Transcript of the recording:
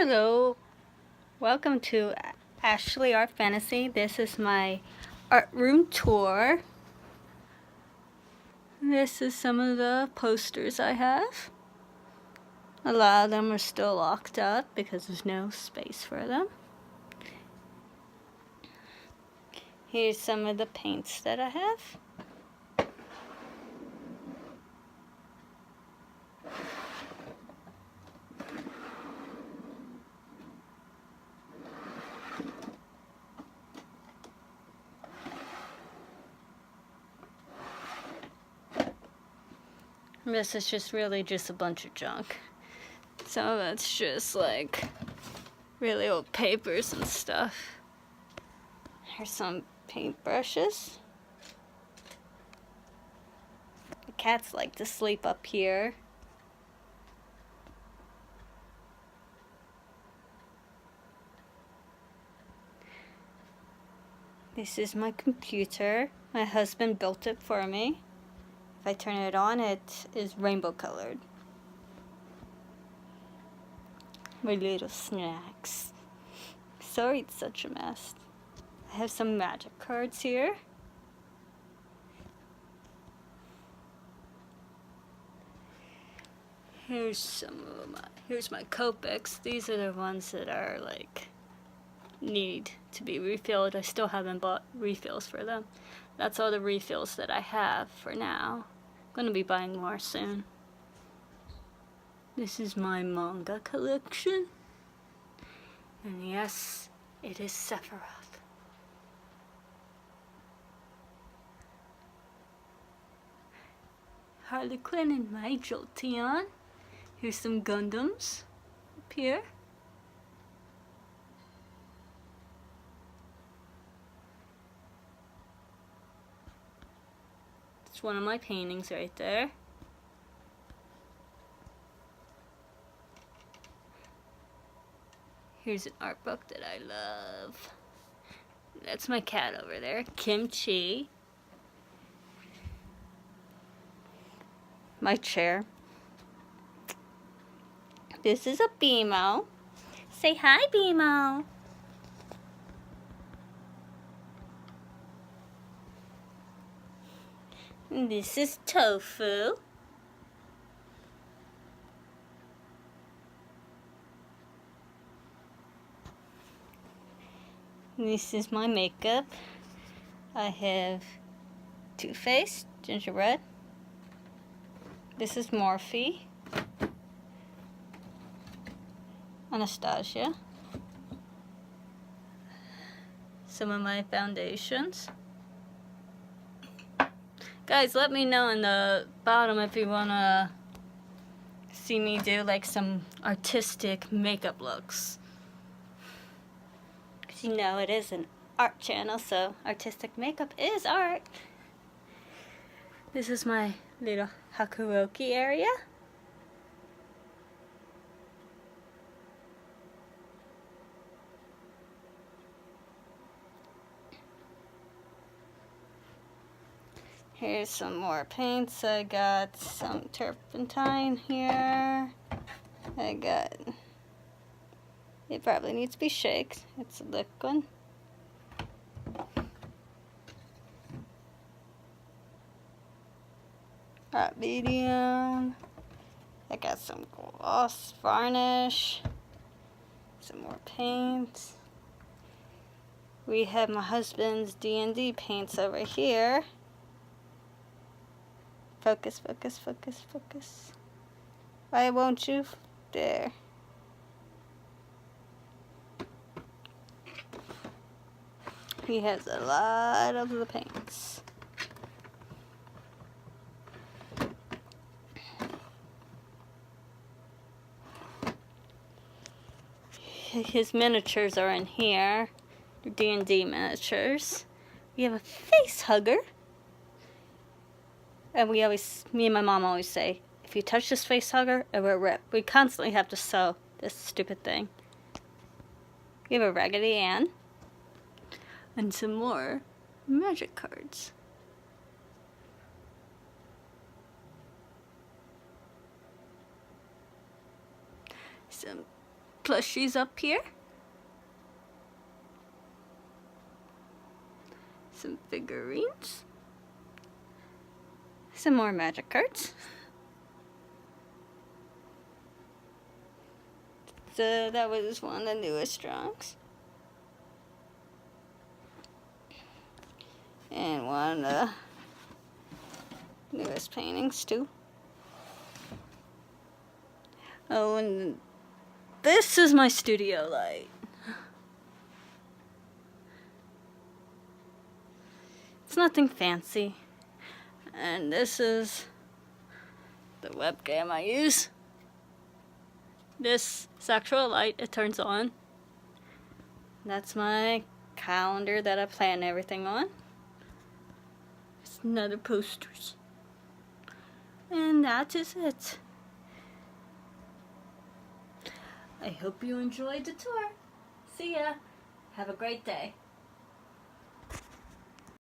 Hello, welcome to Ashley Art Fantasy. This is my art room tour. This is some of the posters I have. A lot of them are still locked up because there's no space for them. Here's some of the paints that I have. This is just really just a bunch of junk. Some of it's just like really old papers and stuff. Here's some paintbrushes. The cats like to sleep up here. This is my computer. My husband built it for me. If I turn it on, it is rainbow colored. My little snacks. Sorry it's such a mess. I have some magic cards here. Here's some of here's my Copics. These are the ones that are like need to be refilled. I still haven't bought refills for them. That's all the refills that I have for now. I'm gonna be buying more soon. This is my manga collection. And yes, it is Sephiroth. Harley Quinn and my Jolteon. Here's some Gundams up here. It's one of my paintings right there. Here's an art book that I love. That's my cat over there, Kimchi. My chair. This is a Beemo. Say hi, Beemo. And this is Tofu. This is my makeup. I have Too Faced, Gingerbread. This is Morphe. Anastasia. Some of my foundations. Guys, let me know in the bottom if you wanna see me do like some artistic makeup looks. Cause you know it is an art channel, so artistic makeup is art. This is my little Hakuoki area. Here's some more paints. I got some turpentine here. It probably needs to be shaked. It's a liquid. Hot medium. I got some gloss varnish. Some more paints. We have my husband's D&D paints over here. Focus, focus, focus, focus. Why won't you? There. He has a lot of the paints. His miniatures are in here. They're D&D miniatures. We have a face hugger. And me and my mom always say, if you touch this face hugger, it will rip. We constantly have to sew this stupid thing. We have a Raggedy Ann. And some more magic cards. Some plushies up here. Some figurines. Some more magic cards. So that was one of the newest drawings. And one of the newest paintings too. Oh, and this is my studio light. It's nothing fancy. And this is the webcam I use. This sexual light, it turns on. That's my calendar that I plan everything on. It's another posters. And that is it. I hope you enjoyed the tour. See ya. Have a great day.